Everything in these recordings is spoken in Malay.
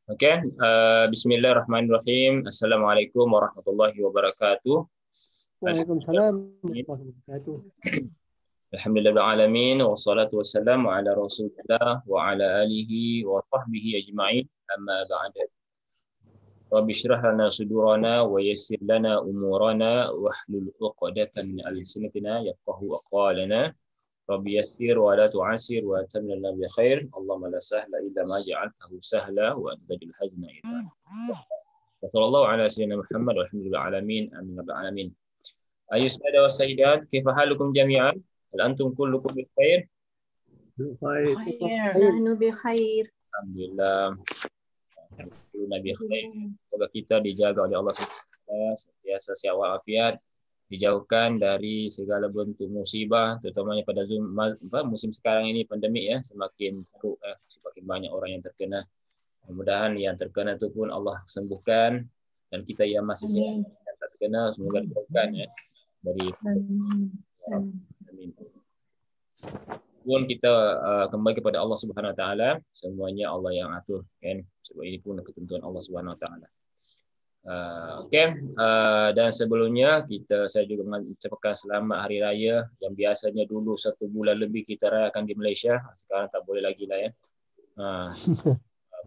Oke, Bismillahirrahmanirrahim. Assalamualaikum warahmatullahi wabarakatuh. Waalaikumsalam warahmatullahi wabarakatuh. Alhamdulillahirrahmanirrahim. Wassalatu wassalamu ala rasulillah wa ala alihi wa sahbihi ajma'in. Amma ba'da. Rabbi syrah lana sudurana wa yassir lana umurana wahlul 'uqdatan min alsinatina yafqahu aqwalana. Rabbi yassir wa la tu'assir wa atamna lana bi khair. Allahumma la sahla illa ma ja'altahu sahla wa anta taj'al hazna idza. Wassallallahu ala sayyidina Muhammad walhamdulillahi alamin. Amin ya rabbal alamin. Ayuh sahadat wa sayyidat, kaifa halukum jami'an? Hal antum kullukum bi khair? Nahnu bi khair. Alhamdulillah. Nabi khair. Semoga kita dijaga oleh Allah SWT, sentiasa sihat walafiat, dijauhkan dari segala bentuk musibah, terutamanya pada musim sekarang ini pandemik ya, semakin teruk semakin banyak orang yang terkena. Mudah-mudahan yang terkena itu pun Allah sembuhkan, dan kita yang masih sihat yang tak terkena semoga dijauhkan ya dari amin. Pun kita kembali kepada Allah Subhanahu Wa Taala, semuanya Allah yang atur kan, sebab ini pun ketentuan Allah Subhanahu Wa Taala. Dan sebelumnya saya juga mengucapkan selamat hari raya yang biasanya dulu 1 bulan lebih kita rayakan di Malaysia, sekarang tak boleh lagi lah ya.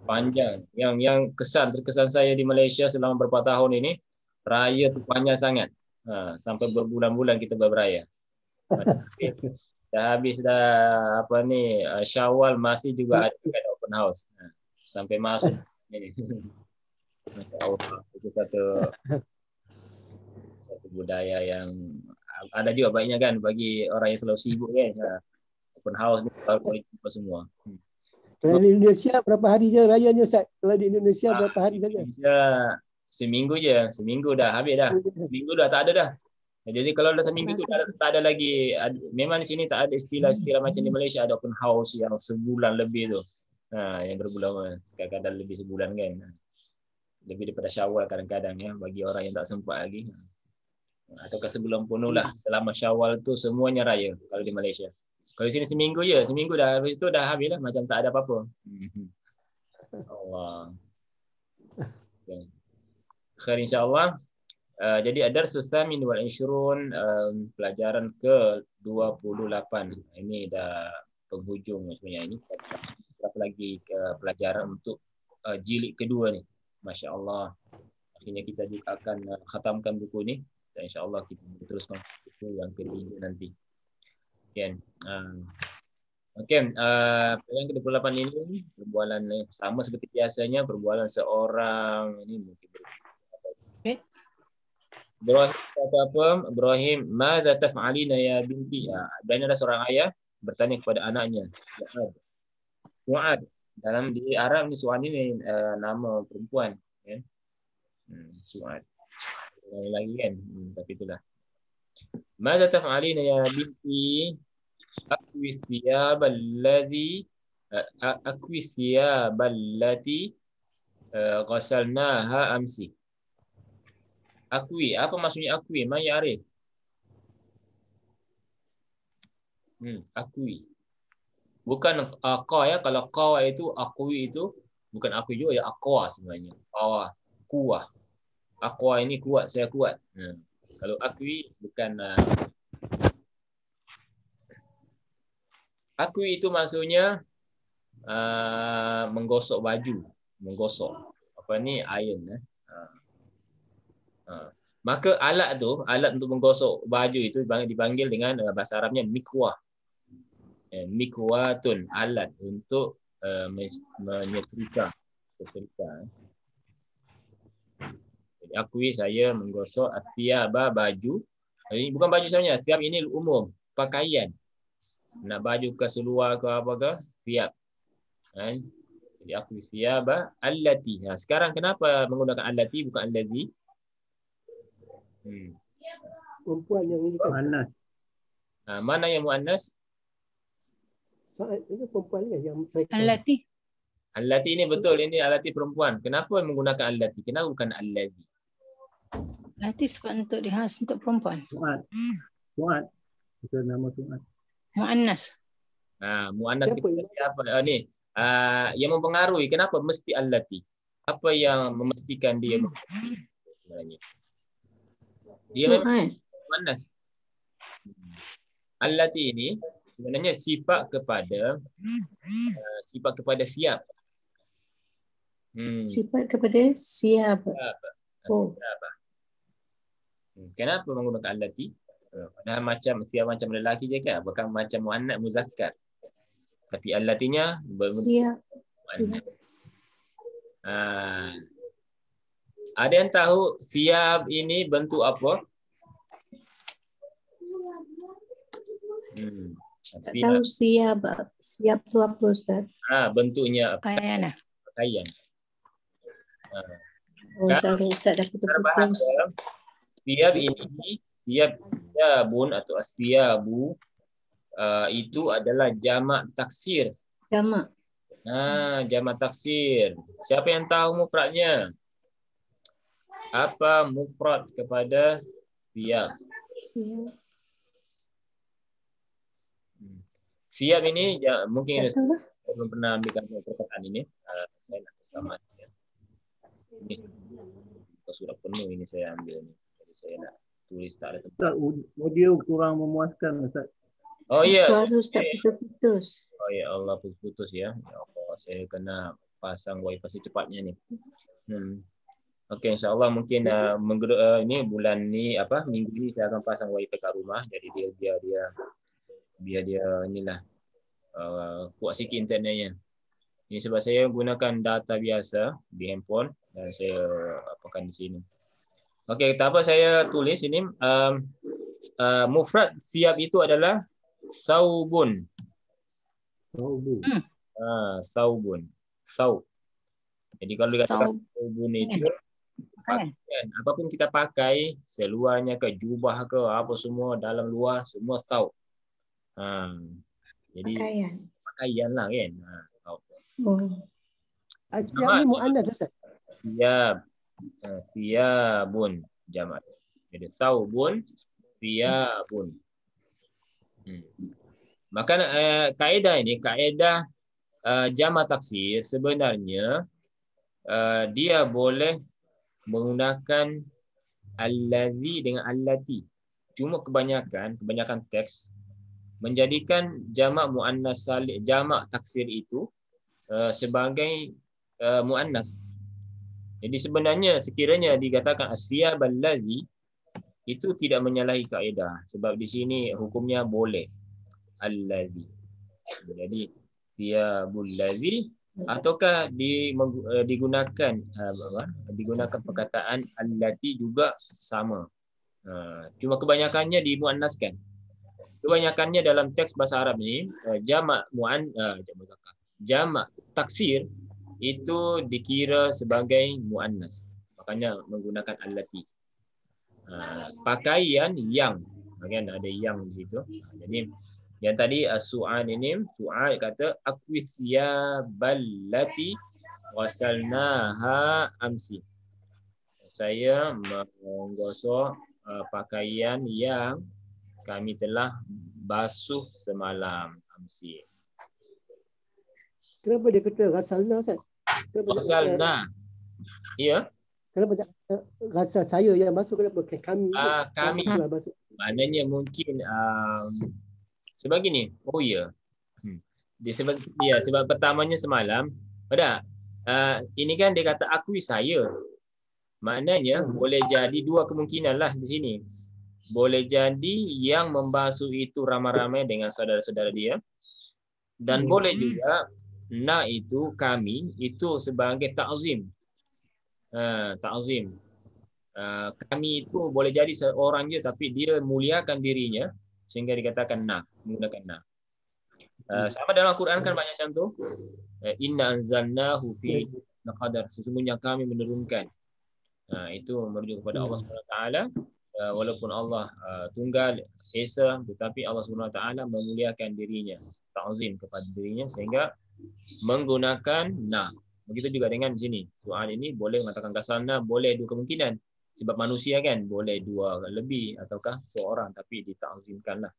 Panjang. Yang terkesan saya di Malaysia selama beberapa tahun ini, raya tu panjang sangat. Sampai berbulan-bulan kita berberaya. Dah habis dah Syawal masih juga ada open house. Sampai masuk ini. Masya-Allah, itu satu budaya yang ada juga baiknya kan bagi orang yang selalu sibuk kan. Open house ni baru jumpa semua. Kalau di Indonesia berapa hari je rayanya Ustaz? Kalau di Indonesia berapa hari saja? Indonesia seminggu dah habis dah. Seminggu dah tak ada dah. Jadi kalau dah seminggu tu tak ada lagi. Memang di sini tak ada istilah-istilah macam di Malaysia ada open house yang sebulan lebih tu. Yang berbulan, kadang-kadang lebih sebulan kan. Lebih daripada Syawal kadang-kadang ya bagi orang yang tak sempat lagi. Ataukah sebelum penuh lah, selama Syawal tu semuanya raya kalau di Malaysia. Kalau di sini seminggu dah, habis itu dah habis lah, macam tak ada apa-apa. Allah. Okay. Khair insya-Allah. Jadi ad-darsus tsamin wal 20 pelajaran ke-28. Ini dah penghujung sebenarnya ini. Berapa lagi pelajaran untuk jilid kedua ni. Masya Allah. Akhirnya kita juga akan khatamkan buku ni dan insya Allah kita teruskan buku yang ketiga nanti. Okay. Yang ke-28 ini perbualan sama seperti biasanya, perbualan seorang ini mungkin Ibrahim kata apa? Ibrahim, "Madza taf'alina ya binti?" Ibrahim adalah seorang ayah bertanya kepada anaknya. Su'ad. Dalam di Arab ni Su'ad ni nama perempuan kan. Su'ad. Lagi kan. Tapi itulah. Madza taf'alina ya binti? Akwi thiyabal lati ghasalnaha amsi. Akwi, apa maksudnya akwi? Man ya'rif? Akwi. Bukan qa ya, kalau qa itu akwi itu bukan akwi juga ya, aqwa sebenarnya. Kuah. Aqwa ini kuat, saya kuat. Kalau akwi bukan akwi itu maksudnya menggosok baju, menggosok. Iron Maka alat untuk menggosok baju itu dipanggil dengan bahasa Arabnya mikwah. Mikwatun, alat untuk menyetrika. Jadi akui saya menggosok athiyaba, baju. Ini bukan baju sebenarnya, thiyab ini umum, pakaian. Nak baju ke seluar ke apa ke, thiyab. Jadi akui thiyaba allati. Sekarang kenapa menggunakan allati bukan allazi? Perempuan yang ini kan muannas. Mana yang muannas? Ini perempuan yang Allati. Allati ini betul, ini allati perempuan. Kenapa menggunakan allati? Kenapa bukan allazi? Allati sebab untuk dihas untuk perempuan. Su'ad. Itu nama Su'ad. Muannas. Muannas siapa ni? Yang mempengaruhi kenapa mesti allati? apa yang memastikan dia sebenarnya? Dia memang Su'al. muannas. Allati ini sebenarnya sifat kepada siap. Sifat kepada siapa? Oh. Kenapa menggunakan allati? Padahal macam siap macam lelaki je kan, bukan macam muannas muzakkar. Tapi allatinya Siap. muannas. Ada yang tahu siap ini bentuk apa? Tak tahu siap. Siap tu apa, Ustaz? Bentuknya Pakaian lah. pakaian. Oh, sorry Ustaz dah Secara putus-putus. bahasa, siap ini, siabun atau asyabu itu adalah jamak taksir. Jamak. Jamak taksir. Siapa yang tahu mufradnya? Apa mufrad kepada siap? Siap. Siap ini mungkin Tak tahu lah. saya belum pernah ambil perkataan ini. Saya nak tambah. Ini surat penuh ini saya ambil ini. Jadi saya nak tulis tak ada tempat. Ustaz, audio kurang memuaskan Ustaz. Oh ya. Suara Ustaz putus-putus. Oh ya Allah, putus ya. Ya Allah, saya kena pasang wifi secepatnya ni. Okey, insya-Allah mungkin ini bulan ni minggu ni saya akan pasang wifi kat rumah. Jadi biar dia inilah kuat sikit internetnya. Ini sebab saya gunakan data biasa di handphone dan saya apakan di sini. Okey, tak apa saya tulis ini mufrad siap itu adalah saubun. Saubun. Saub. Jadi kalau dikatakan saubun itu pakaian, apapun kita pakai, seluarnya ke jubah ke apa semua dalam luar semua saub. Jadi pakaian lah kan. Siap ni muannas Ustaz. Siabun jamak. Jadi saubun, siabun. Maka kaedah ini, kaedah jamak taksir sebenarnya dia boleh menggunakan allazi dengan allati. Cuma kebanyakan teks menjadikan jamak muannas salim, jamak taksir itu sebagai muannas. Jadi sebenarnya sekiranya dikatakan asyabal ladzi itu tidak menyalahi kaedah sebab di sini hukumnya boleh allazi. Jadi siyabul ladzi ataukah digunakan perkataan allati juga sama. Cuma kebanyakannya dimuannaskan. Kebanyakannya dalam teks bahasa Arab ni jamak taksir itu dikira sebagai muannas. Makanya menggunakan allati. Pakaian yang, kan ada yang di situ. Jadi yang tadi as-su'al ini, su'al kata aqwis ya ballati wasalnaha amsi. Saya menggosok pakaian yang kami telah basuh semalam amsi. Kenapa dia kata rasalna Ustaz? Rasalna. Ya. Kenapa rasa saya yang basuh, kenapa kami? Kami. Maknanya mungkin sebab gini. Oh ya. Sebab pertamanya semalam. Ini kan dia kata akui saya. Maknanya boleh jadi dua kemungkinan lah di sini. Boleh jadi yang membasuh itu ramai-ramai dengan saudara-saudara dia. Dan boleh juga itu kami itu sebagai ta'zim. Ta'zim. Kami itu boleh jadi seorang je tapi dia muliakan dirinya sehingga dikatakan menggunakan sama dalam Al-Quran kan banyak contoh. Inna anzalnahu fi qadar, sesungguhnya kami menurunkan. Itu merujuk kepada Allah SWT. Walaupun Allah tunggal esa, tetapi Allah SWT memuliakan dirinya, ta'zim kepada dirinya sehingga menggunakan Begitu juga dengan di sini. Soal ini boleh mengatakan kasalna, boleh dua kemungkinan. Sebab manusia kan boleh dua lebih ataukah seorang tapi ditakzimkanlah.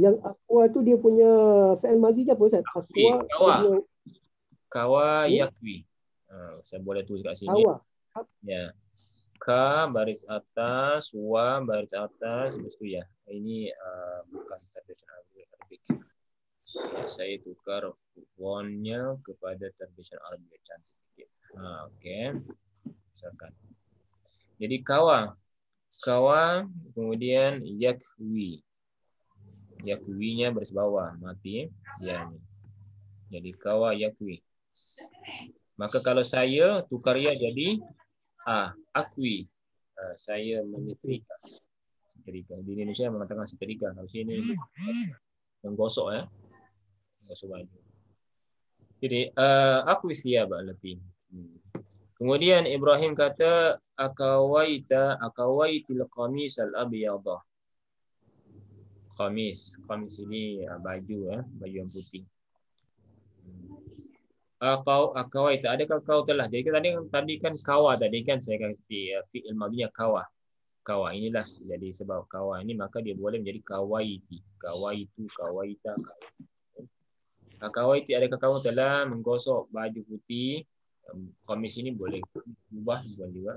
Yang aqua tu dia punya fi'il madhi apa Ustaz? Aqua. Kawa yakwi. Saya boleh tulis kat sini. Kawa. Ya. Ka baris atas, wa baris atas, habis itu ya. Ini bukan terbiasa Arabic. Saya tukar fontnya kepada terbiasa Arabic cantik sikit. Okey. Misalkan. Jadi kawa, kemudian yakwi. Yakwinya baris bawah, mati ya ni. Jadi kawa yakwi. Maka kalau saya tukar ya jadi akwi. Saya menyetrika. Setrika. Di Indonesia mengatakan setrika. Kalau sini menggosok ya. Menggosok baju. Jadi akwi siapa lati. Kemudian Ibrahim kata akawaitil qamis al-abyadha. Qamis ini baju baju yang putih. Akawaita, adakah kau telah? Jadi tadi kan kawa tadi kan saya kasih fi'il madhinya kawa. Kawa inilah jadi sebab kawa ini maka dia boleh menjadi kawaiti. Kawaitu, kawaita, kawaiti, adakah kamu telah menggosok baju putih? Qamis ini boleh ubah juga.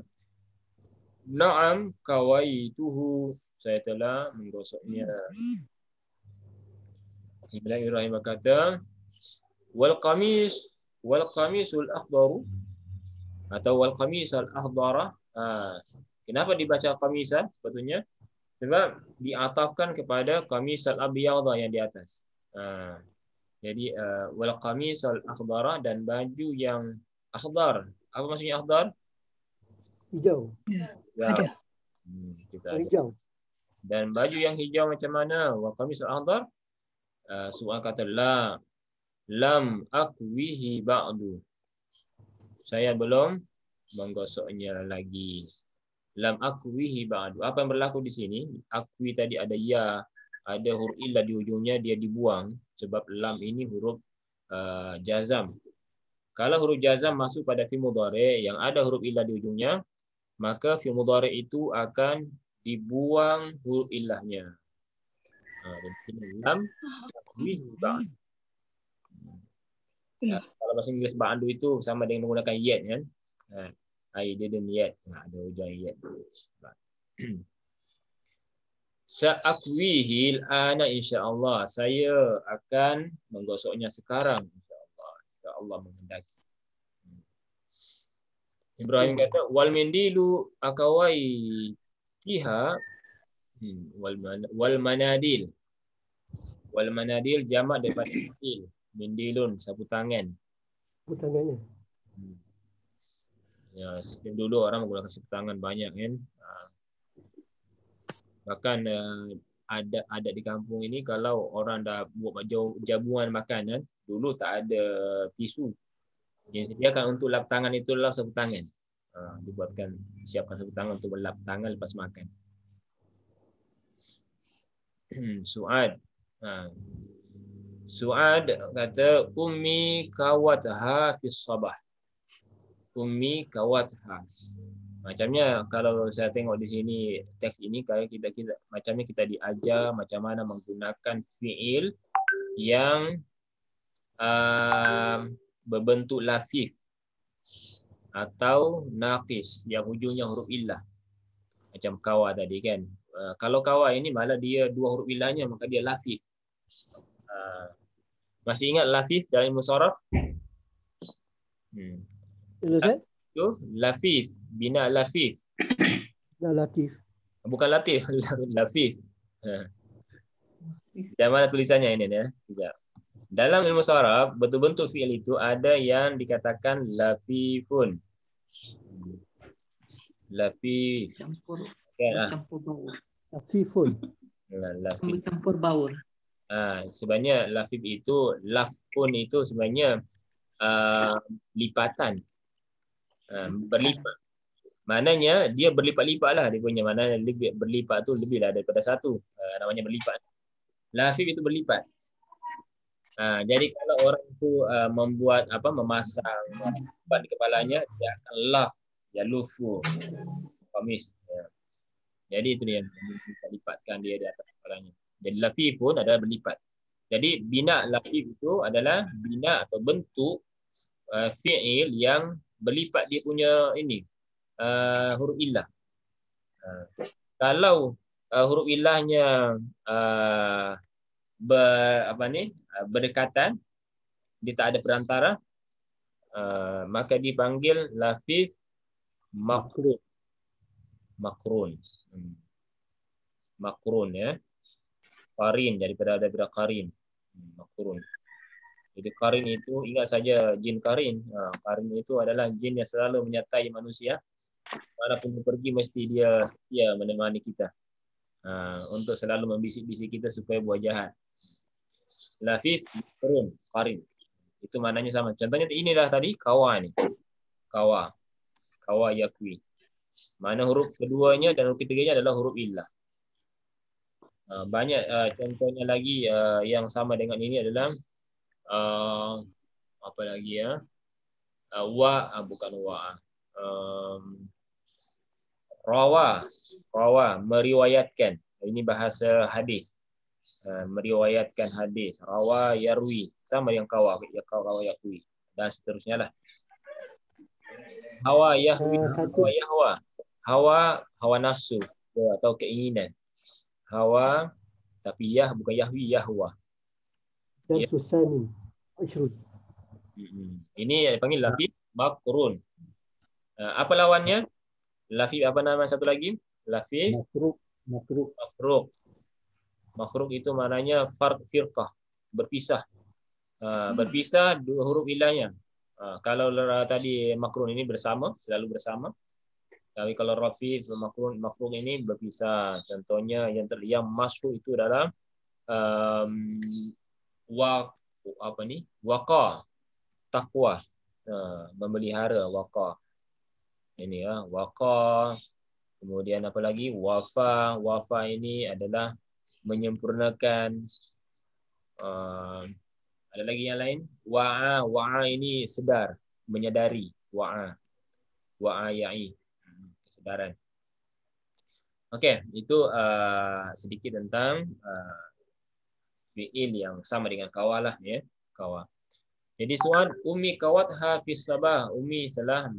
Na'am kawaituhu, saya telah menggosoknya. Ibrahim berkata wal qamisul akhdaru atau wal qamisal akhdara. Kenapa dibaca qamisa sebetulnya? Sebab diatafkan kepada qamisal abyadha yang di atas. Jadi wal qamisal akhdara, dan baju yang akhdar. Apa maksudnya akhdar? Hijau. Ya. Ya. Ada. Kita ada. Hijau. Dan baju yang hijau macam mana? Wa qamisal akhdar. Soal kata lam akwihi ba'du. Saya belum menggosoknya lagi. Lam akwihi ba'du. Apa yang berlaku di sini? Akwi tadi ada ya, ada huruf illah di ujungnya, dia dibuang sebab lam ini huruf jazam. Kalau huruf jazam masuk pada fi'il mudhari yang ada huruf illah di ujungnya, maka fi'il mudhari itu akan dibuang huruf illahnya. Lam akwihi ba'du. Kalau bahasa Inggeris ba'du itu sama dengan menggunakan yet kan. I didn't yet. Ada hujung yet. Sa'akwihi al-ana insya-Allah. Saya akan menggosoknya sekarang insya-Allah. Insya-Allah menghendaki. Ibrahim kata wal mindilu akawai kiha wal manadil. Wal manadil jamak daripada mandil. Mindilun, sapu tangan. Sapu tangannya. Ya, dulu orang menggunakan sapu tangan banyak kan. Bahkan ada di kampung ini kalau orang dah buat jamuan makanan, dulu tak ada tisu. Yang disediakan untuk lap tangan itu adalah sapu tangan. Dibuatkan, siapkan sapu tangan untuk melap tangan lepas makan. Su'ad. Su'ad kata ummi kawatha fi sabah. Ummi kawatha. Macamnya kalau saya tengok di sini teks ini kayak kita macamnya kita diajar macam mana menggunakan fiil yang berbentuk lafif atau naqis yang hujungnya huruf illah. Macam kawa tadi kan. Kalau kawa ini malah dia dua huruf illahnya maka dia lafif. Masih ingat lafif dalam ilmu sharaf? Itu lafif, bina lafif. Latif. Bukan latif, lafif. Yang mana tulisannya ini ya? Tidak. Dalam ilmu sharaf bentuk-bentuk fiil itu ada yang dikatakan lafifun. Lafif. Campur baur. Lafifun. Lafif. Campur baur. Sebenarnya lafif itu, lafun itu sebenarnya lipatan, berlipat. Maknanya dia berlipat-lipat lah dia punya. Maknanya berlipat tu lebih lah daripada satu. Namanya berlipat. Lafif itu berlipat. Jadi kalau orang itu membuat memasang lipat di kepalanya, dia akan yalufu qamis. Jadi itu dia yang kita lipatkan dia di atas kepalanya. Jadi lafif pun adalah berlipat. Jadi bina lafif itu adalah bina atau bentuk fi'il yang berlipat dia punya ini huruf illah. Kalau huruf illahnya berdekatan, dia tak ada perantara, maka dipanggil lafif makrun. Makrun ya. Qarin daripada qarin. Makrun. Jadi qarin itu ingat saja jin qarin. Qarin itu adalah jin yang selalu menyertai manusia. Manapun dia pergi mesti dia setia menemani kita. Untuk selalu membisik-bisik kita supaya buat jahat. Lafif makrun, qarin. Itu maknanya sama. Contohnya inilah tadi kawa ni. Kawa. Kawa yakwi. Mana huruf keduanya dan huruf ketiganya adalah huruf illah. Banyak contohnya lagi yang sama dengan ini adalah apa lagi ya? Bukan wa. Rawa meriwayatkan. Ini bahasa hadis. Meriwayatkan hadis. Rawa yarwi, sama yang kawa yakwi, dan seterusnya lah. Hawa yahwi, hawa yahwa. Hawa nafsu atau keinginan. Hawa tapi bukan yahwi, yahwa. Dan susani ashrud. Ini yang dipanggil lafif makrun. Apa lawannya? Lafif apa nama satu lagi? Lafif makruh. Makruh itu maknanya firqah, berpisah. Berpisah dua huruf ilahnya. Kalau tadi makrun ini bersama, selalu bersama. Tapi kalau rafi makruh ini berpisah. Contohnya yang masyhur itu adalah waqa, takwa, memelihara waqa. Ini ya, waqa. Kemudian apa lagi? Wafa. Wafa ini adalah menyempurnakan. Ada lagi yang lain? Wa'a ini sedar, menyadari. Wa'a ya'i, kesedaran. Okey, itu sedikit tentang fi'il yang sama dengan kawalah ya, kawa. Jadi soal Umi kawat hafiz sabah, Umi telah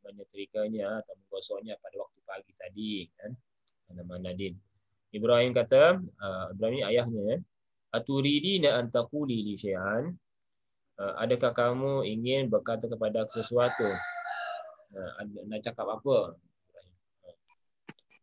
menyetrikanya atau menggosoknya pada waktu pagi tadi kan. Nama Nadin. Ibrahim kata, Ibrahim ni ayahnya, aturidina an taquli li syai'an, adakah kamu ingin berkata kepada aku sesuatu? Nak cakap apa?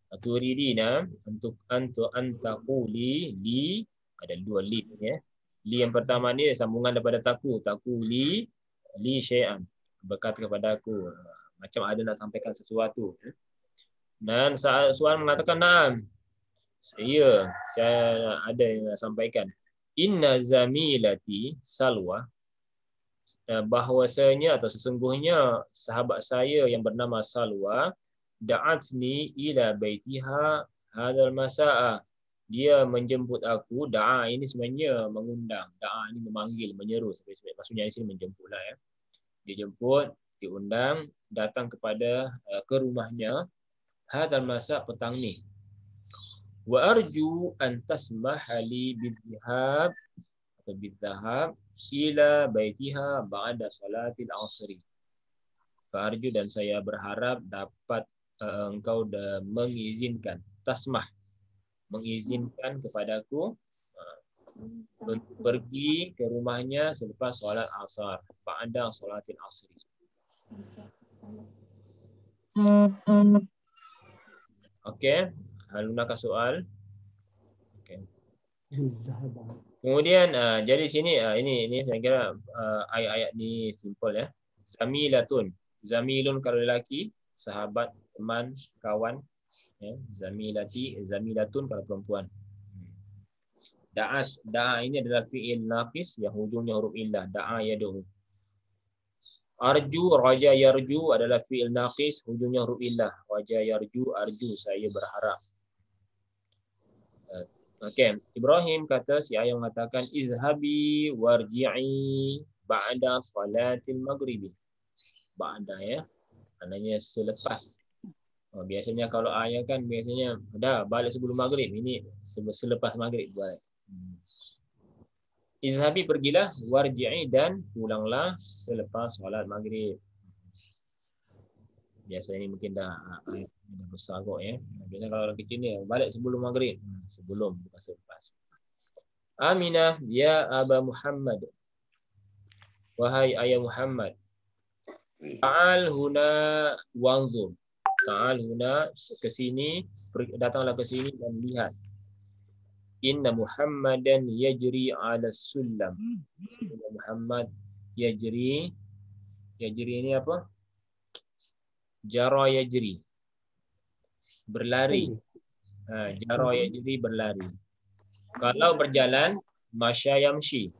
Aturidina untuk antaquli li, ada dua li ya. Li yang pertama ni sambungan daripada takuli syai'an, berkata kepada aku, macam ada nak sampaikan sesuatu. Dan soalan mengatakan na'am, saya ada yang nak sampaikan. Inna zamilati Salwa, bahwasanya atau sesungguhnya sahabat saya yang bernama Salwa da'atni ila baitiha hadzal masa'a. Dia menjemput aku. Da'a ini sebenarnya mengundang. Da'a ini memanggil, menyeru. Maksudnya di sini menjemputlah ya. Dia jemput, diundang, datang ke rumahnya. Hadzal masa' petang ni. Wa arju an tasmaha li bizhab atau bizhab ila baitiha ba'da salatil asri. Fa arju, dan saya berharap dapat engkau mengizinkan, tasmah, mengizinkan kepadaku untuk pergi ke rumahnya selepas solat asar, ba'da salatil asri. Okey, halunakah soal? Okey. Kemudian jadi sini ini saya kira ayat-ayat ni simple ya. Zamilun kalau lelaki, sahabat, teman, kawan ya. Zamilatun kalau perempuan. Da'a ini adalah fi'il naqis yang hujungnya huruf illah. Da'a yad'u. Arju, raja yarju adalah fi'il naqis, hujungnya huruf illah. Raja yarju, arju, saya berharap. Okey, Ibrahim kata, si ayah mengatakan izhabi warji'i ba'da salatil maghribi. Ba'da ya. Maknanya selepas. Biasanya kalau ayah kan biasanya dah balik sebelum maghrib, ini selepas maghrib balik. Izhabi pergilah, warji'i dan pulanglah selepas solat maghrib. Biasa ini mungkin dah besar kot ya. Biasanya kalau orang kecil ni balik sebelum maghrib. Sebelum bukan selepas. Aminah ya Aba Muhammad. Wahai ayah Muhammad. Ta'al huna wanzur. Ta'al huna ke sini, datanglah ke sini dan lihat. Inna Muhammadan yajri 'ala sulam. Inna Muhammad yajri ini apa? Jara yajri. Berlari. Jara yajri berlari. Kalau berjalan, masya yamshi.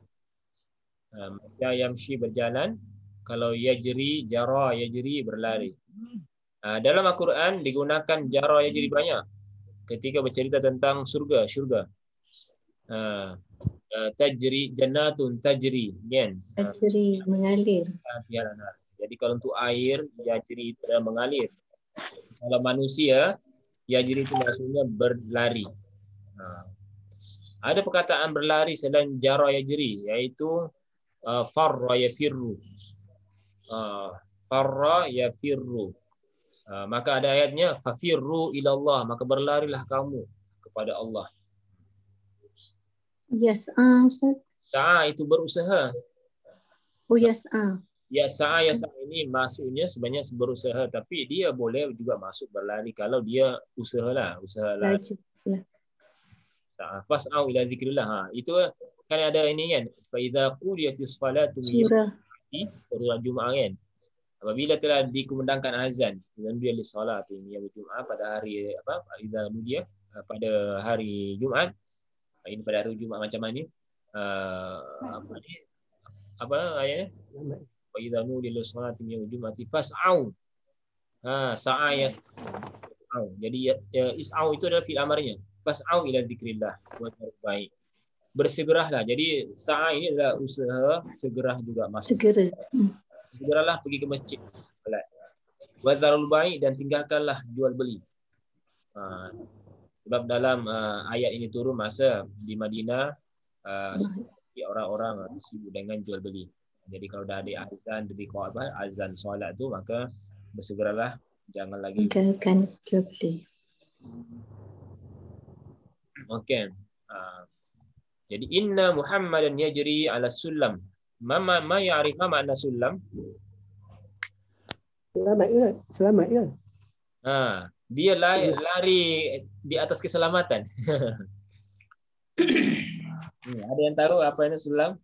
Masya yamshi berjalan. Kalau yajri, jara yajri berlari. Dalam Al-Quran digunakan jara yajri banyak. Ketika bercerita tentang surga, syurga. Tajri jannatun tajri, kan? Tajri mengalir. Jadi kalau untuk air, yajri itu adalah mengalir. Kalau manusia, yajri itu maksudnya berlari. Ada perkataan berlari selain jara yajri, iaitu farra yafirru. Farra yafirru. Maka ada ayatnya fafirru ilallah, maka berlarilah kamu kepada Allah. Yas'a, Ustaz. Sa'a itu berusaha. Oh, yas'a. Yas'a ini maksudnya sebenarnya berusaha, tapi dia boleh juga masuk berlari kalau dia usahalah. Fas'au ila zikrillah. Itu kan ada ini kan. Fa idza qudiyatis salatu surah Jumaat kan. Apabila telah dikumandangkan azan dan dia li solat yaum Jumaat pada hari apa? Idza nudiya pada hari Jumaat. Ini pada hari Jumaat macam ni. Apa ayatnya? Fa idza nudiya li salati yaum Jumaat fas'au. Sa'a yas'au. Jadi is'au itu adalah fi'il amarnya. Fas'au ila zikrillah wa baik. Bersegeralah. Jadi sa'a ini adalah usaha, segera juga masuk. Segeralah pergi ke masjid. Wa zarul bai' dan tinggalkanlah jual beli. Sebab dalam ayat ini turun masa di Madinah orang-orang sibuk dengan jual beli. Jadi kalau dah ada azan azan solat tu, maka bersegeralah, jangan lagi tinggalkan jual beli. Okey. Jadi inna Muhammadan yajri 'ala sulam. Ma ya'rifa makna sulam? Selamat kan? Dia lari di atas keselamatan. Ada yang tahu apa ini sulam?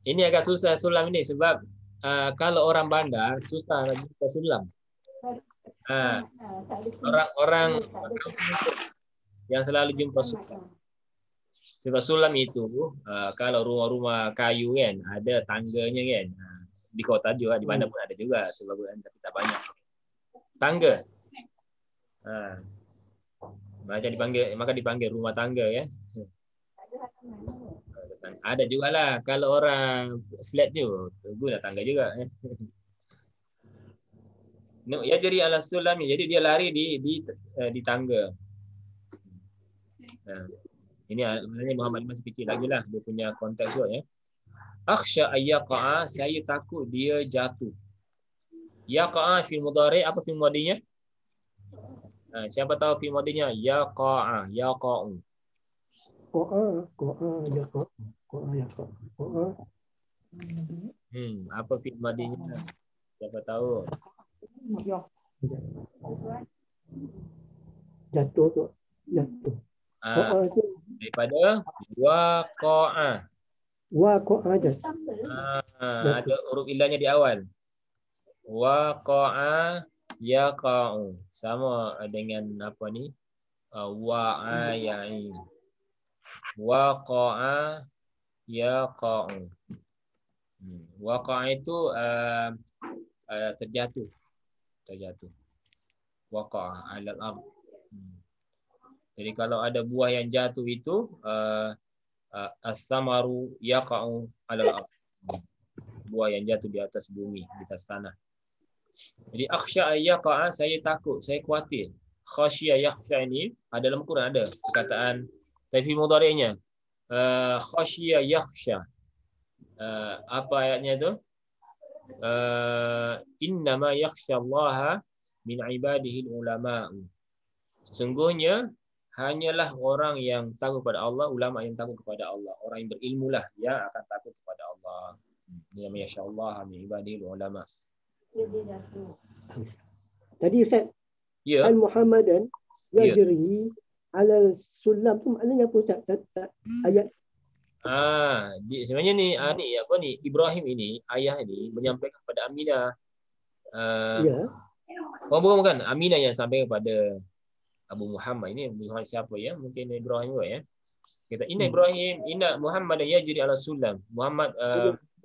Ini agak susah sulam ini sebab kalau orang bandar susah nak jumpa sulam. Orang yang selalu jumpa sulam. Sebab sulam itu kalau rumah-rumah kayu kan ada tangganya kan. Di kota juga, di mana pun ada juga sebagian tapi tak banyak. Tangga. Maka dipanggil rumah tangga ya. Ada jugalah kalau orang flat tu guna tangga juga. No, ya jadi ala sulami. Jadi dia lari di tangga. Ini sebenarnya Muhammad masih kecil lagi lah. Dia punya konteks juga ya. Akhsha ayyaqa'a, saya takut dia jatuh. Yaqa'a fil mudhari', apa fil madinya? Siapa tahu fil madinya? Yaqa'a, yaqa'u. Apa fil madinya? Siapa tahu? Jatuh tu. Jatuh. Daripada waqa'a. Waqa'a aja. Ada huruf ilahnya di awal. Waqa'a yaqa'u. Sama dengan apa ni? Wa'aya'i. Waqa'a yaqa'u. Waqa'a itu terjatuh. Waqa'a 'alal ardh. Jadi kalau ada buah yang jatuh itu as-samaru yaqa'u 'alal ardh. Buah yang jatuh di atas bumi, di atas tanah. Jadi akhsha yaqa'a, saya takut, saya khawatir. Khasya yakhsha ini dalam Quran ada perkataan tapi mudhari'nya. khasyiya yakhsha. Apa ayatnya tu? Innama yakhsyallaha min ibadihi ulama. Sesungguhnya hanyalah orang yang takut kepada Allah, ulama yang takut kepada Allah, orang yang berilmu lah yang akan takut kepada Allah. Innama yakhsyallaha min ibadihi ulama. Tadi Ustaz, Ya. Al-Muhammadan Ya. yajri ala sulam tu maknanya apa Ustaz? Ayat Sebenarnya ni apa ni Ibrahim ini, ayah ini menyampaikan kepada Aminah. ya. Bukan Aminah yang sampaikan kepada Abu Muhammad ini. Abu Muhammad siapa ya? Mungkin Ibrahim juga ya. Kata inna Muhammad yajri ala sulam. Muhammad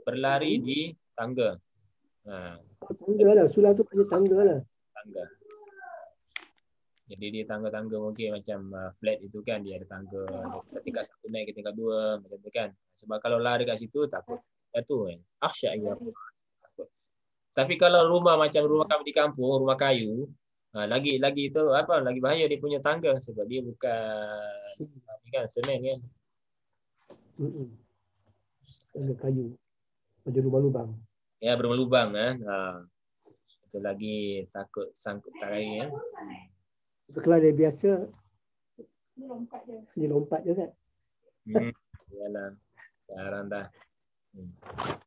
berlari di tangga. Tangga lah, sulam tu pada tangga lah. Tangga. Jadi dia tangga-tangga mungkin macam flat itu kan, dia ada tangga tingkat 1 naik ke tingkat 2 macam tu kan. Sebab kalau lari kat situ takut jatuh kan. Akhsya ya. Tapi kalau rumah macam rumah kami di kampung, rumah kayu, lagi itu apa? Lagi bahaya dia punya tangga sebab dia bukan ni kan semen kan. Tangga kayu. Macam lubang-lubang. Ya, berlubang itu lagi takut sangkut tali kan. Kalau dia biasa dia lompat je kan. Yalah. Jarang dah.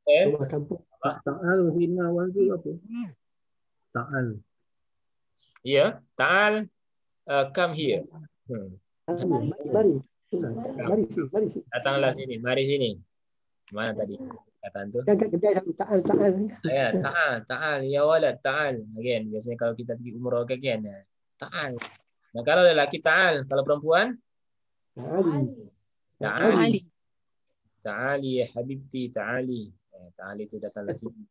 Rumah kampung. Ta'al hina awal tu apa? Ta'al. Ya, ta'al come here. Mari. Mari sini. Datanglah sini, mari sini. Mana tadi? Kataan tu. Kan kat kedai satu ta'al. Ya, ta'al, ya walad, ta'al. Again, biasanya kalau kita pergi umrah kan, ta'al. Nah, kalau lelaki ta'al, kalau perempuan ta'ali. Ta'ali ya habibti, ta'ali. Ta'ali itu datanglah sini.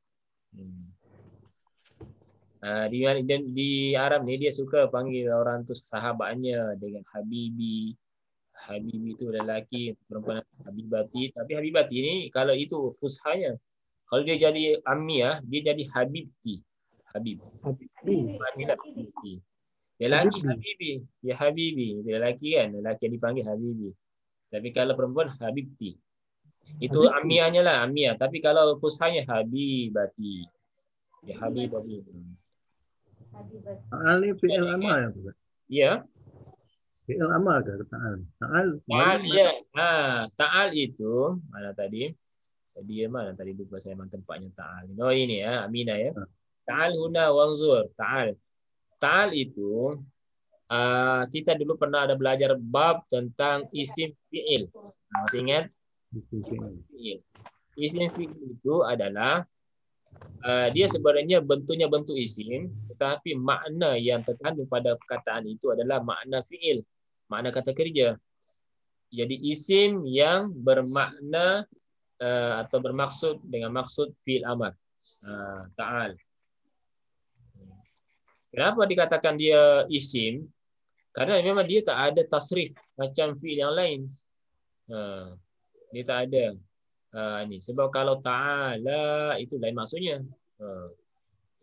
Di Arab ni dia suka panggil orang tu sahabatnya dengan habibi. Habibi itu lelaki, perempuan habibati. Tapi habibati ni kalau itu fushanya. Kalau dia jadi ammiyah, dia jadi habibti. Habib. Habibti. Lelaki habibi. Ya habibi. Lelaki kan, lelaki yang dipanggil habibi. Tapi kalau perempuan habibti. Itu ammiyahnya lah, ammiyah. Tapi kalau fushanya habibati. Ya habibati. Ta'al ni fi'il amal ya bukan? Ya. Fi'il amal ke ta'al? Ta'al ya. Ta'al itu mana tadi? Dia mana tadi lupa saya memang tempatnya ta'al. Oh ini ya, Aminah ya. Ta'al huna wanzur. Ta'al. Ta'al itu kita dulu pernah ada belajar bab tentang isim fi'il. Masih ingat? Isim fi'il itu adalah dia sebenarnya bentuknya bentuk isim, tetapi makna yang terkandung pada perkataan itu adalah makna fi'il, makna kata kerja. Jadi isim yang bermakna atau bermaksud dengan maksud fi'il amar. Ta'al. Kenapa dikatakan dia isim? Karena memang dia tak ada tasrif macam fi'il yang lain. Dia tak ada. Ni sebab kalau ta'ala itu lain maksudnya.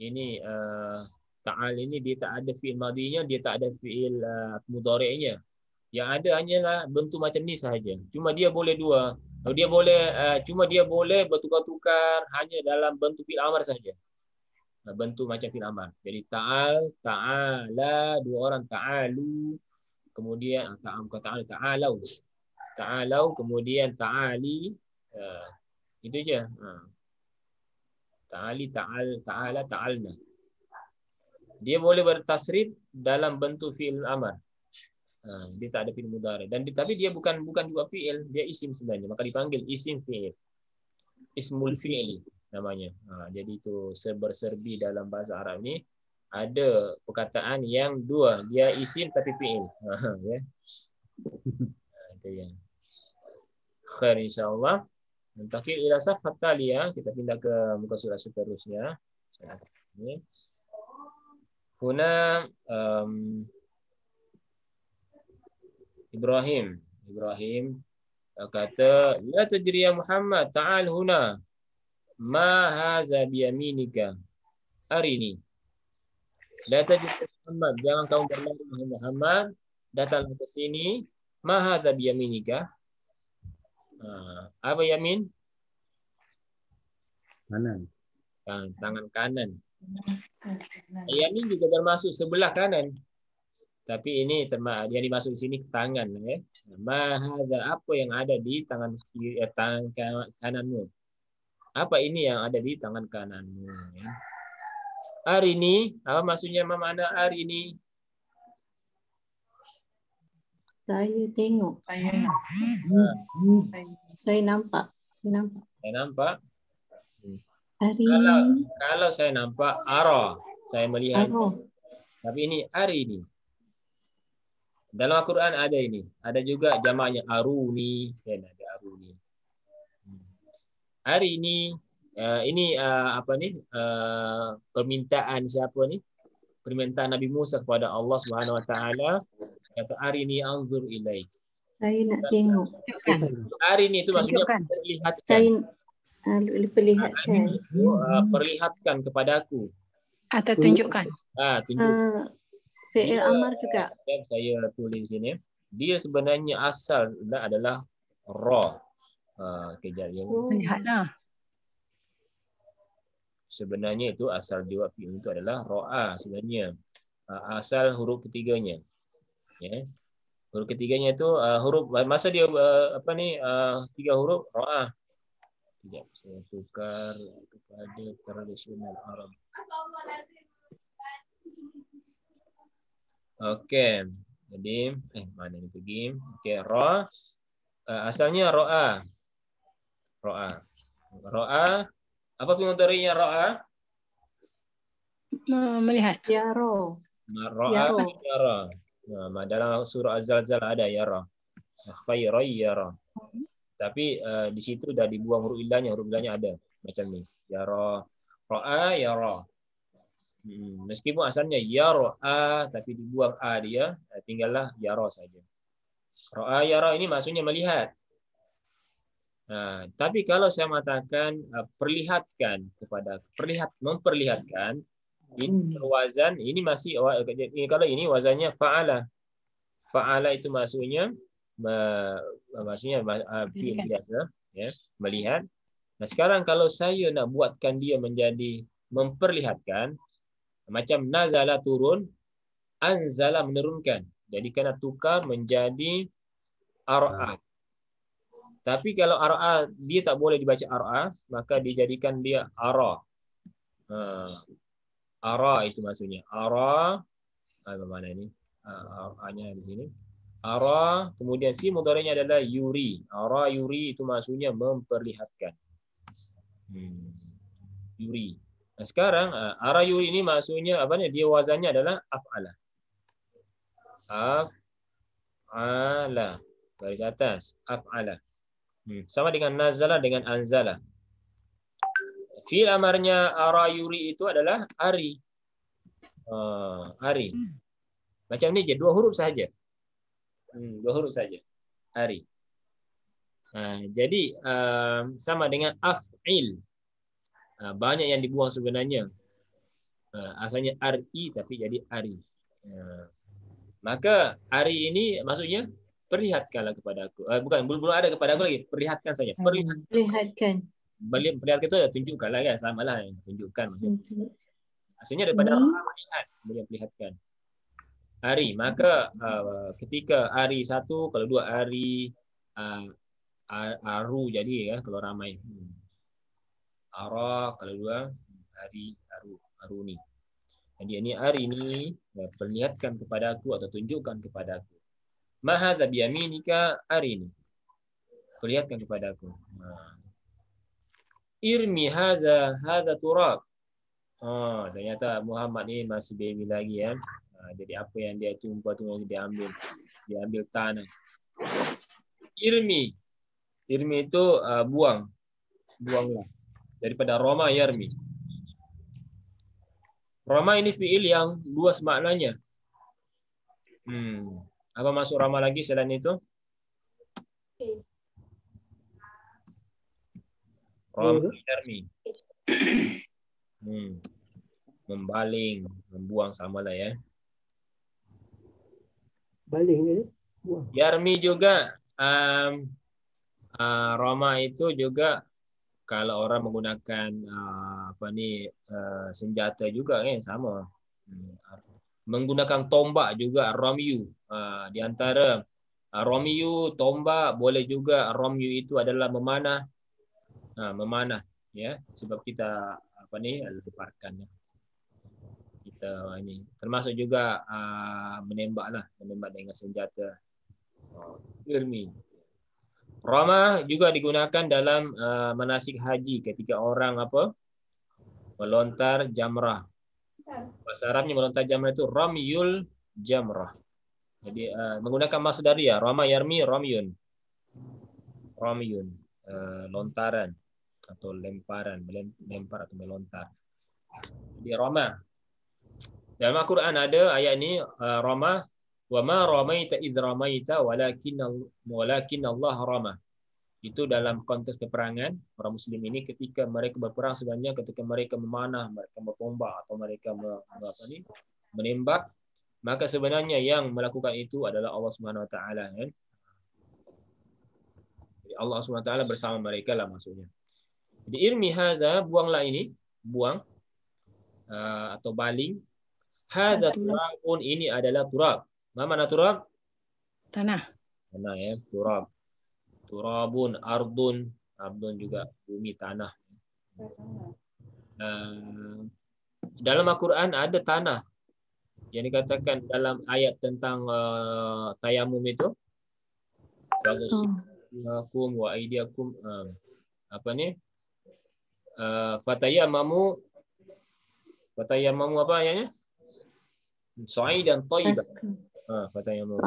Ini ta'al ini dia tak ada fi'il madinya, dia tak ada fi'il mudhari'nya. Yang ada hanyalah bentuk macam ni sahaja. Cuma dia boleh dua. Dia boleh cuma dia boleh bertukar-tukar hanya dalam bentuk fi'il amar saja. Bentuk macam fi'il amar. Jadi ta'al, ta'ala, dua orang ta'alu, kemudian ta'alau. Ta'alau, kemudian ta'ali. Itu je. Ta'ali, ta'ala, ta'alna. Dia boleh bertasrif dalam bentuk fi'il amar. Dia tak ada fi'il mudhari. Tapi dia bukan juga fi'il, dia isim sebenarnya. Maka dipanggil isim fi'il. Ismul fi'il namanya. Jadi itu serba-serbi dalam bahasa Arab ni ada perkataan yang dua, dia isim tapi fi'il. Ya. Itu ya. Khair insya-Allah. Nanti ila safhat taliyah, kita pindah ke muka surat seterusnya. Ini. Huna Ibrahim kata la tajri ya Muhammad ta'al huna ma haza bi yaminika arini. La tajri Muhammad, jangan kau berlari Muhammad, datanglah ke sini. Ma haza bi yaminika, Apa yamin? Kanan. Tangan kanan. Yamin juga termasuk sebelah kanan. Tapi ini dia dimasuk di sini tangan, ya. Mahadza, apa yang ada di tangan kiri, tangan kananmu? Apa ini yang ada di tangan kananmu? Ya. Hari ini, apa maksudnya mana hari ini? Saya tengok. Saya nampak. Saya nampak. Hari ini. Kalau saya nampak ara, saya melihat. Tapi ini hari ini. Dalam Al-Quran ada ini. Ada juga jamaknya aruni. Dan ada aruni. Hari ini apa nih? Permintaan siapa nih? Permintaan Nabi Musa kepada Allah Subhanahu Wa Taala. Kata hari ini anzur ilaik. Saya nak tengok. Hari ini itu maksudnya perlihatkan. Saya perlihatkan. Perlihatkan kepadaku. Atau tunjukkan. Tunjukkan. Fi'il amar juga. Saya tulis sini. Dia sebenarnya asal adalah ra. Kejap ya. Melihatlah. Sebenarnya itu asal jawab fi'il itu adalah ra'a sebenarnya. Asal huruf ketiganya. Ya. Huruf ketiganya itu huruf masa dia tiga huruf ra'a. Sekejap saya tukar kepada tradisional Arab. Okey. Jadi mana ni pergi? Okey, ra asalnya ra'a. Ra'a. Apa pengutarinya ra'a? Melihat. Yara. Yara. Dalam surah Az-Zalzal ada yara. Khairan yara. Tapi di situ dah dibuang huruf illahnya ada macam ni. Yara. Ra'a yara. Meskipun asalnya yara tapi dibuang a dia, tinggallah yara saja. Ra'a yara ini maksudnya melihat. Tapi kalau saya mengatakan memperlihatkan, ini berwazan, ini masih kalau ini wazannya fa'ala. Fa'ala itu maksudnya fi'il biasa, ya, melihat. Nah, sekarang kalau saya nak buatkan dia menjadi memperlihatkan, macam nazala turun, anzala menurunkan. Jadi kena tukar menjadi ar'a. Tapi kalau ar'a dia tak boleh dibaca ar'a, maka dijadikan dia ara. Ara itu maksudnya. Ara apa mana ini? A-nya di sini. Ara, kemudian fi mudhari'nya adalah yuri. Ara yuri itu maksudnya memperlihatkan. Yuri. Nah, sekarang ara yuri ini maksudnya apa nih? Dia wazannya adalah af'ala. Af'ala. Garis atas, af'ala. Sama dengan nazala dengan anzala. Fi'il amarnya ara yuri itu adalah ari. Ari. Macam ni je, dua huruf saja. Dua huruf saja. Ari. Jadi sama dengan af'il. Banyak yang dibuang sebenarnya. Asalnya ari tapi jadi ari. Maka ari ini maksudnya perlihatkanlah kepada aku. Belum ada kepada aku lagi. Perlihatkan saja. Perlihatkan. Perlihatkan itu tunjukkanlah kan, samalah tunjukkan. Asalnya daripada melihat, kemudian perlihatkan. Hari, maka ketika hari satu, kalau dua hari aru jadi ya kalau ramai. Ara kalau dua hari aruni. Jadi ini hari ini perlihatkan kepada aku atau tunjukkan kepada aku. Ma hadza bi yaminika arini. Perlihatkan kepada aku. Irmi hadza turab. Ternyata Muhammad ni masih baby lagi ya. Jadi apa yang dia jumpa tu dia ambil tanah. Irmi itu buanglah. Daripada Roma yarmi. Roma ini fiil yang luas maknanya. Apa masuk Roma lagi selain itu? Roma yarmi. Membaling, membuang samalah ya. Baling ni buang. Yarmi juga Rama itu juga kalau orang menggunakan senjata juga kan sama. Menggunakan tombak juga ramyu. Di antara ramyu, tombak, boleh juga ramyu itu adalah memanah. Memanah ya, sebab kita leparkan ya. Kita ini termasuk juga menembak dengan senjata. Irmi. Rama juga digunakan dalam manasik haji ketika orang melontar jamrah. Bahasa Arabnya melontar jamrah itu ramyul jamrah. Jadi menggunakan masdar ya, rama yarmi ramyun. Ramyun, lontaran atau lemparan, melempar atau melontar. Jadi rama. Dalam Al-Quran ada ayat ini, rama wa ma ramaita idh ramaita walakin Allah rama. Itu dalam konteks peperangan orang muslim ini ketika mereka berperang, sebenarnya ketika mereka memanah, mereka bertombak atau mereka menembak, maka sebenarnya yang melakukan itu adalah Allah Subhanahu wa taala kan. Jadi Allah Subhanahu wa taala bersama mereka lah maksudnya. Jadi irmi haza, buanglah ini, buang atau baling. Hadza turabun, ini adalah turab. Apa makna turab? Tanah. Tanah ya, turab. Turabun, ardun, ardun juga bumi, tanah. Dalam Al-Quran ada tanah yang dikatakan dalam ayat tentang tayamum itu. Wa'alakum wa aidiakum fatayamamu apa ayatnya? Sa'idan thayyiban. Fatayamamu.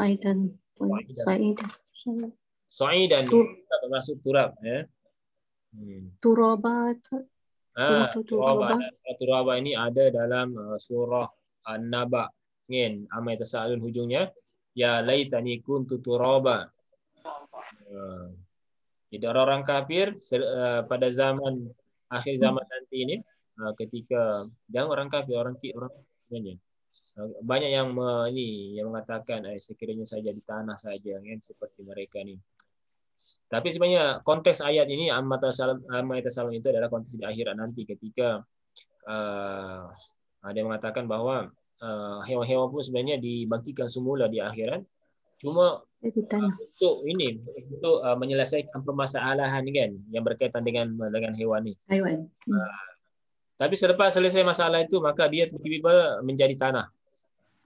Sa'idan termasuk turab ya. Turaba. Turaba ini ada dalam surah An-Naba. Ngin, amai tasalun hujungnya, ya laitani kuntu turaba. Jadi orang kafir pada zaman akhir zaman nanti ini, ketika jangan orang kafir, orang sebenarnya banyak yang mengatakan sekiranya saja di tanah saja kan, seperti mereka ni. Tapi sebenarnya konteks ayat ini amma tasalun itu adalah konteks di akhirat nanti ketika ada yang mengatakan bahwa hewan-hewan pun sebenarnya dibangkitkan semula di akhirat. Cuma untuk menyelesaikan permasalahan kan yang berkaitan dengan hewan ni. Tapi selepas selesai masalah itu, maka dia tiba-tiba menjadi tanah.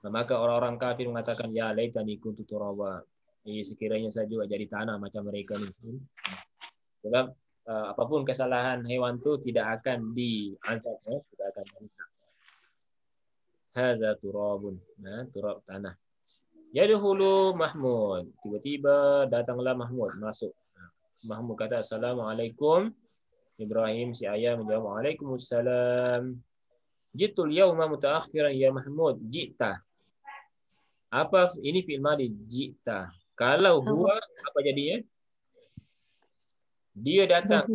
Maka orang-orang kafir mengatakan, ya laitani kuntu turaba. Sekiranya saya juga jadi tanah macam mereka ni. Sebab apapun kesalahan hewan tu tidak akan diazab, tidak akan diazab. Hadza turabun, turab tanah. Yadkhulu Mahmud. Tiba-tiba datanglah Mahmud, masuk. Mahmud kata, Assalamualaikum. Ibrahim si ayah menjawab, Waalaikumsalam. Jitul yauma mutaakhiran ya Mahmud. Jita. Apa ini fi'il madhi? Jita. Kalau huwa, apa jadinya? Dia datang.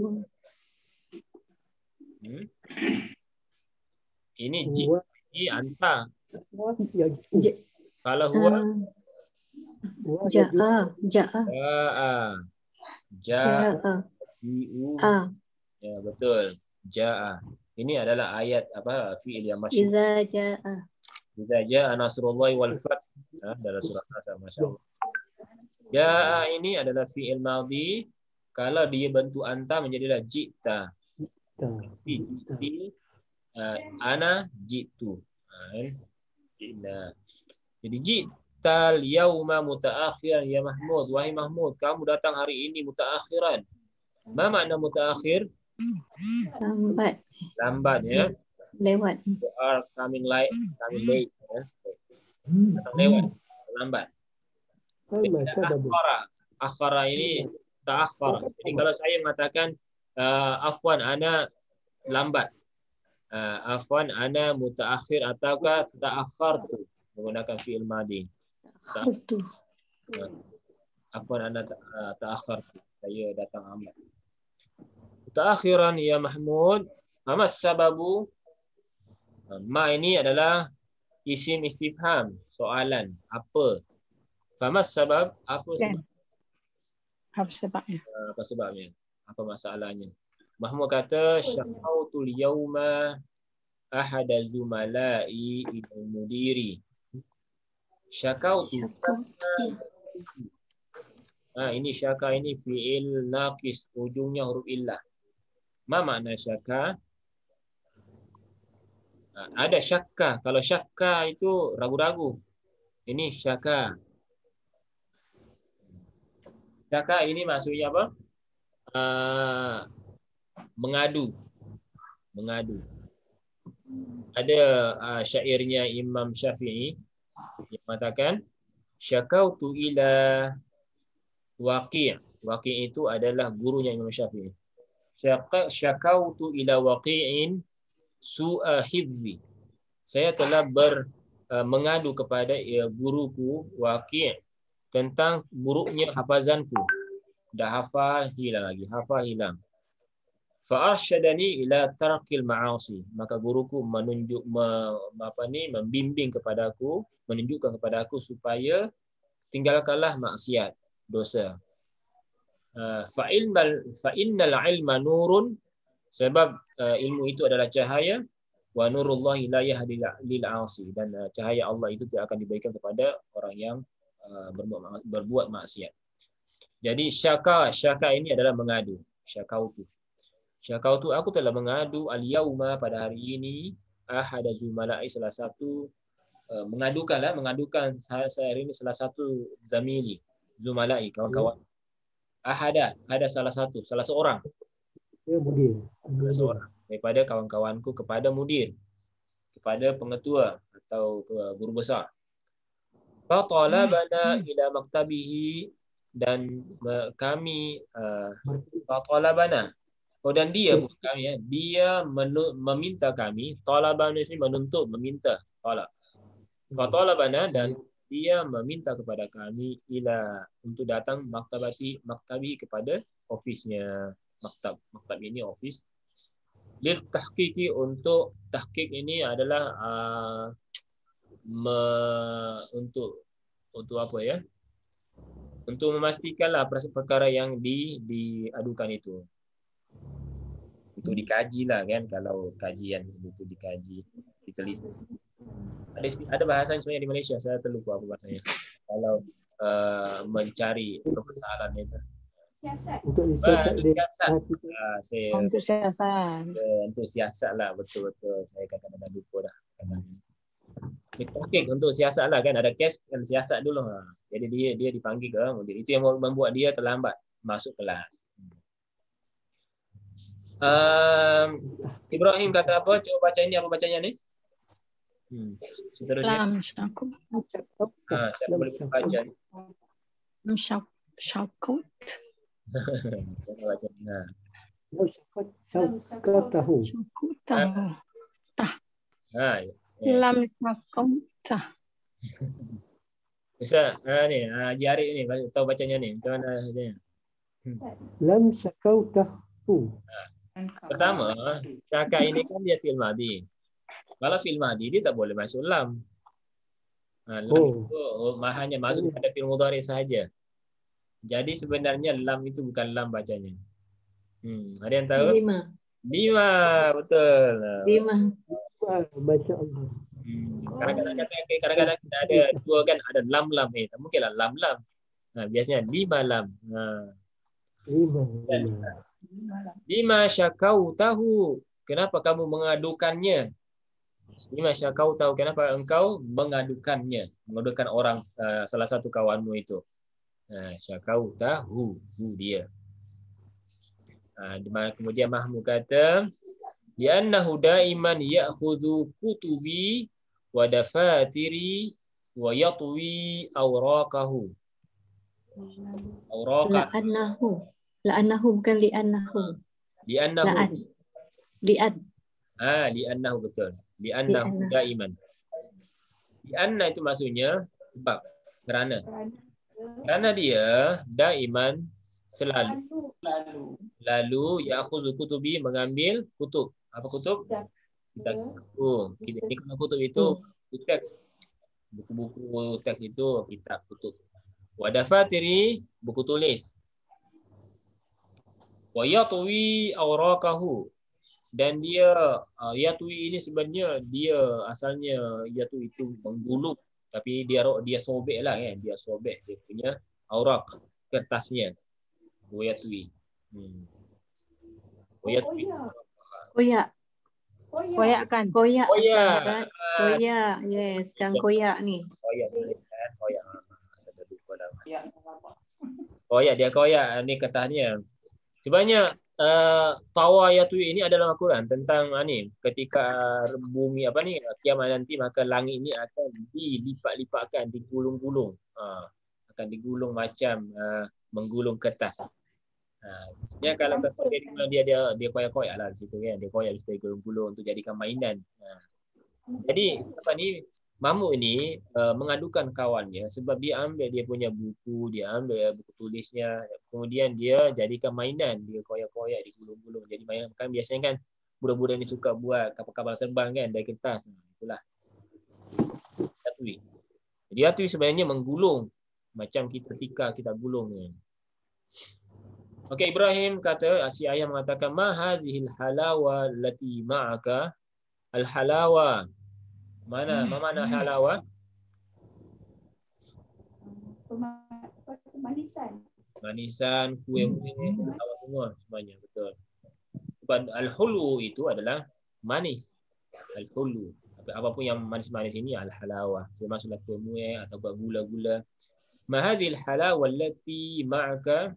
Ini jita. Ini anta. Kalau huwa, ja'a. Ya betul. Ja'a. Ini adalah ayat fi'il yang masyhur. Idza ja'a nasrullahi wal fath. Dalam surah Al-Asr, masyaallah. Ja'a ini adalah fi'il madhi. Kalau dia bentuk anta menjadilah jita. Ana jitu. Jadi jital yauma mutaakhiran ya Mahmud. Wahai Mahmud, kamu datang hari ini mutaakhiran. Apa makna mutaakhir? Lambat ya. Lewat. You are coming late ya. Datang lewat, lambat. Akhara ini ta'akhkhar. Jadi kalau saya mengatakan afwan ana lambat. Afwan ana mutaakhir ataukah ta'akhkhartu menggunakan fi'il madhi. Afwan ana ta'akhkhartu. Saya datang lambat. Ta'akhiran ya Mahmud. Mas sababu. Ma ini adalah isim istifham, soalan apa. Famas sabab, apa sebab? Apa sebabnya? Apa sebabnya? Apa masalahnya? Mahmud kata syaqautul yauma ahada zumala'i ila mudiri. Syaqautu. Ini syaka ini fi'il naqis, ujungnya huruf illah. Ma makna syaka? Ada syakka. Kalau syakka itu ragu-ragu. Ini syaka. Syaka ini maksudnya apa? Mengadu. Ada syairnya Imam Syafi'i yang mengatakan syakautu ila Waqi'. Waqi' itu adalah gurunya Imam Syafi'i. Syakautu ila Waqi'in su'a hifzi. Saya telah mengadu kepada guruku Waqi' tentang buruknya hafazanku. Dah hafal hilang lagi, hafal hilang. Fa arsyadani ila tarkil ma'asi. Maka guruku membimbing kepadaku, menunjukkan kepadaku supaya tinggalkanlah maksiat, dosa. Fa innal ilma nurun, sebab ilmu itu adalah cahaya, wa nurullahi la yahdi lil 'asi, dan cahaya Allah itu tidak akan diberikan kepada orang yang berbuat maksiat. Jadi syaka ini adalah mengadu. Syakautu aku telah mengadu al-yauma pada hari ini ahada zumala'i, salah satu mengadukan saya ini salah satu zamili, zumala'i, kawan-kawan. Ada salah seorang. Ya, mudir. Seorang daripada kawan-kawanku kepada mudir, kepada pengetua atau guru besar. Fa talabana ila maktabihi, dan kami talabana. Dan dia bukan kami ya. Dia meminta kami. Talabana ini menuntut, meminta. Talab. Fa talabana, dan dia meminta kepada kami untuk datang maktabi kepada ofisnya. Maktab ini office. Lil tahqiqi, untuk tahqiq ini adalah untuk apa ya? Untuk memastikanlah perkara yang diadukan itu. Untuk dikaji lah kan, kalau kajian itu dikaji, diteliti. Ada bahasa sebenarnya di Malaysia, saya terlupa apa bahasanya. Kalau mencari permasalahan itu. Untuk siasat. Untuk siasat lah, betul. Saya kadang-kadang lupa dah. Untuk siasat lah kan, ada kes kan, siasat dulu. Jadi dia dipanggil ke mudir. Itu yang membuat dia terlambat masuk kelas. Ibrahim kata apa? Coba baca ini, apa bacanya ni? Seterusnya. Siapa boleh baca? Syakut. Baca. Tahu. Lam syakut. Bisa ni Haji Arif ni tahu bacanya ni. Macam mana bacanya? Lam syakautu. Pertama, syaka ini kan dia fi'il madhi. Kalau fi'il madhi dia tak boleh masuk lam. Lam itu hanya masuk pada fi'il mudhari sahaja. Jadi sebenarnya lam itu bukan lam bacanya. Ada yang tahu? 5, betul. 5. Masya Allah. Kadang-kadang kita ada dua kan, ada lam-lam. Tak mungkinlah lam-lam. Biasanya 5 lam. 5 syakautahu. Kenapa kamu mengadukannya? 5 syakautahu. Kenapa engkau mengadukannya? Mengadukan orang, salah satu kawanmu itu. Syakautahu, dia. Kemudian Mahmud kata, li'annahu da'iman ya'khudhu kutubi wa dafatiri wa yatwi awraqahu. La'annahu bukan li'annahu. Li'annahu. Li'an. Betul. Li'annahu da'iman. Li'anna itu maksudnya sebab, kerana dia da'iman, selalu ya'khudhu kutubi, mengambil kutub. Apa kutub? Kita kutub itu teks. Buku-buku teks itu kitab kutub. Wa dafatiri, buku tulis. Wa yatwi awraqahu, dan dia yatwi ini sebenarnya dia asalnya yatwi itu menggulung, tapi dia sobek lah kan, dia sobek dia punya awraq, kertasnya. Wa yatwi. Wa yatwi. Koyak. Koyak kan? Koyak. Koyak. Sekarang koyak. Yes, sekarang koyak ni. Koyak kan, koyak. Saya lupa dah. Koyak, dia koyak ni kertasnya. Sebenarnya tawa yatwi ini adalah Al-Quran tentang ni, ketika bumi kiamat nanti, maka langit ini akan dilipat-lipatkan, digulung-gulung. Akan digulung macam menggulung kertas. Sebenarnya kalau dia koyak-koyak lah di situ kan, dia koyak di situ gulung-gulung untuk jadikan mainan. Jadi Mahmud ini mengadukan kawannya sebab dia ambil dia punya buku, dia ambil buku tulisnya, kemudian dia jadikan mainan, dia koyak-koyak, digulung-gulung jadi mainan. Kan biasanya kan budak-budak ni suka buat kapal-kapal terbang kan dari kertas. Itulah yatwi. Jadi yatwi sebenarnya menggulung macam kita tikar, kita gulung ni. Okey, Ibrahim kata, si ayah mengatakan, ma hazihil halawa lati ma'aka? Al halawa. Mana halawa? Manisan, kuih-kuih, halawa semua semuanya, betul. Al-hulu itu adalah manis. Al-hulu. Apapun yang manis-manis ini al-halawa. Termasuklah kuih atau gula-gula. Ma hadhil halawa allati ma'aka?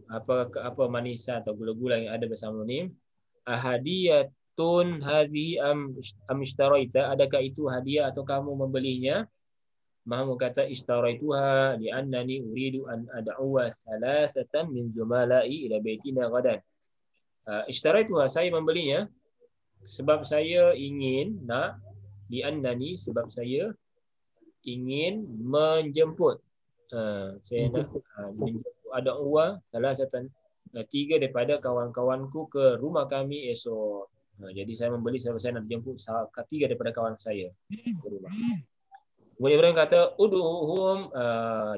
Apa manisan atau gula-gula yang ada bersama ni? Ahadiyatun hadhi am ishtaraita? Adakah itu hadiah atau kamu membelinya? Mahmud kata ishtaraituha li'annani uridu an ad'uwa thalathatan min zumala'i ila baitina ghadan. Ishtaraituha, saya membelinya sebab saya ingin li'annani, sebab saya ingin menjemput. Saya nak menjemput ada salah satu 3 daripada kawan-kawanku ke rumah kami esok. Jadi saya membeli sebab saya nak jemput 3 daripada kawan saya ke rumah. Kemudian Ibrahim kata uduhum,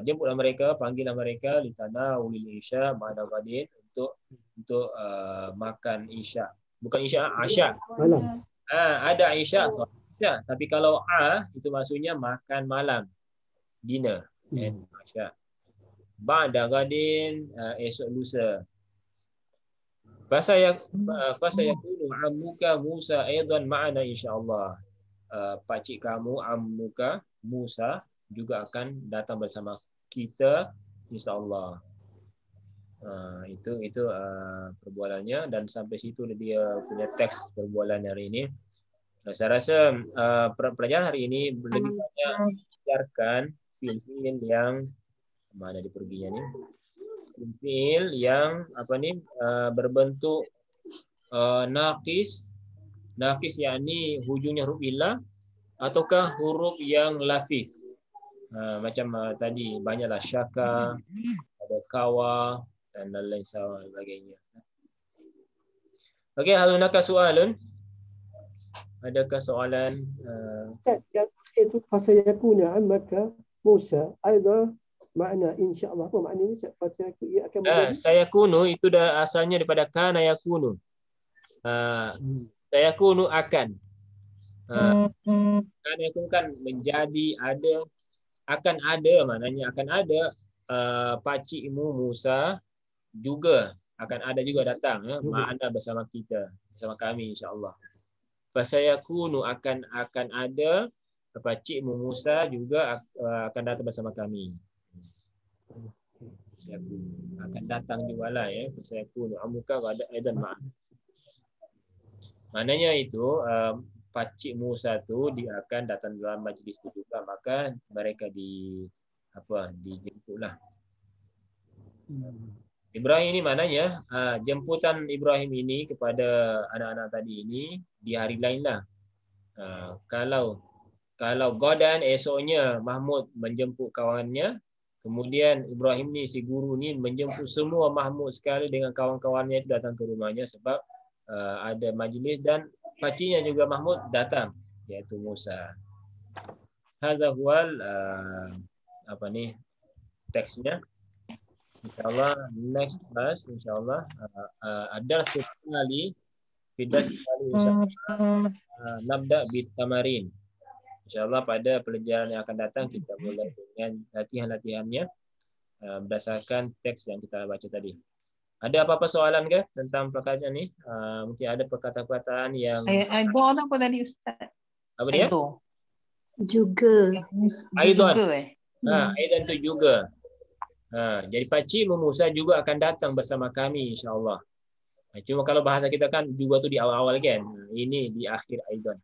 jemputlah mereka, panggillah mereka litana ulil isya ba'da ghadin, untuk makan isya. Bukan isya, asya. Malam. Ada isya, isya, tapi kalau itu maksudnya makan malam, dinner, asya. Ba'da ghadin, esok lusa. Fasayakunu ammuka Musa aidan ma'ana insyaallah. Pakcik kamu ammuka Musa juga akan datang bersama kita insyaallah. Itu perbualannya, dan sampai situ dia punya teks perbualan hari ini. Saya rasa pelajaran hari ini lebih banyak belajarkan fil-fil yang mana dia perginya ni, fil yang berbentuk naqis yakni hujungnya huruf illah ataukah huruf yang lafif, macam tadi banyaklah syaka, ada kawa dan lain sebagainya. Okey, hal hunaka soalan? Adakah soalan? Itu fasayakuna ammaka Musa aidan makna insya-Allah. Apa maknanya? Ia akan menjadi. Sayakunu itu dah asalnya daripada kana yakunu. Sayakunu akan. Kana yakunu kan menjadi, ada, akan ada, maknanya akan ada. Pakcikmu Musa juga akan ada juga datang, makna bersama kita, bersama kami insya-Allah. Fasayakunu akan ada, pakcikmu Musa juga akan datang bersama kami. Akan datang juga lah ya. Fasayakunu amuka aidan ma'an. Maknanya itu pakcik Musa tu dia akan datang dalam majlis itu juga, maka mereka dijemputlah. Ibrahim ini maknanya jemputan Ibrahim ini kepada anak-anak tadi ini di hari lain lah. Kalau Godan esoknya Mahmud menjemput kawannya, kemudian Ibrahim ni si guru ni menjemput semua Mahmud sekali dengan kawan-kawannya itu datang ke rumahnya sebab ada majlis, dan pakciknya juga Mahmud datang, iaitu Musa. Hadza huwal teksnya. InsyaAllah next class InsyaAllah ada sekali InsyaAllah nabda bitamarin. InsyaAllah pada pelajaran yang akan datang kita mulai dengan latihan-latihannya berdasarkan teks yang kita baca tadi. Ada apa-apa soalan ke tentang perkataan ni? Mungkin ada perkataan-perkataan yang Itu apa tadi Ustaz? apa dia? Juga. Aidan. Juga, Aidan tu juga. Jadi pakcik Musa juga akan datang bersama kami insya-Allah. Cuma kalau bahasa kita kan juga tu di awal-awal kan. Ini di akhir Aidan.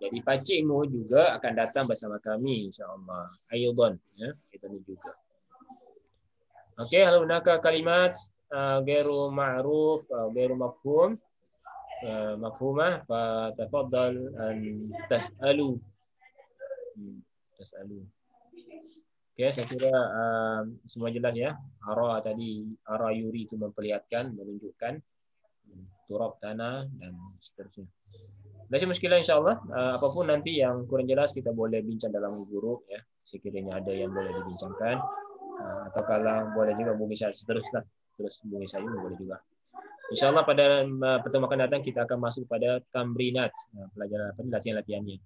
Jadi pakcikmu juga akan datang bersama kami insya-Allah. Aidan ya, Aidan juga. Okey, hal hunaka kalimat ghairu ma'ruf atau ghairu mafhum mafhumah fa tafaddal an tas'alu. Okey, saya kira semua jelas ya. Ara tadi, ara yuri itu memperlihatkan, menunjukkan turab tanah dan seterusnya. Masih muskilah insya-Allah. Apapun nanti yang kurang jelas kita boleh bincang dalam grup ya. Sekiranya ada yang boleh dibincangkan. Atau kalau boleh juga bumi saya seteruslah. Terus bumi saya boleh juga. InsyaAllah pada pertemuan akan datang kita akan masuk pada tamrinat. Pelajaran latihan-latihannya.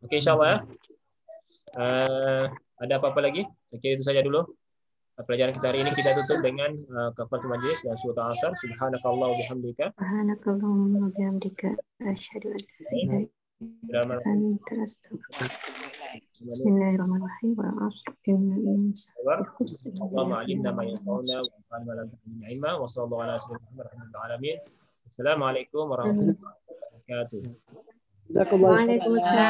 Okey insyaAllah ya. Ada apa-apa lagi? Saya kira itu saja dulu. Pelajaran kita hari ini kita tutup dengan kafaratul majlis dan surah Al-Asr. Subhanakallah wa bihamdika. Subhanakallahumma wa bihamdika asyhadu an la ilaha illa anta astaghfiruka. Bismillahirrahmanirrahim. Wal 'asr innal insana lafi khusr. Allahumma 'allimna ma yanfa'una wa anfa'na ma lam ta'lamna 'ilma wa sallallahu ala sayyidina Muhammadin alamin. Assalamualaikum warahmatullahi wabarakatuh. Jazakallah. Waalaikumsalam.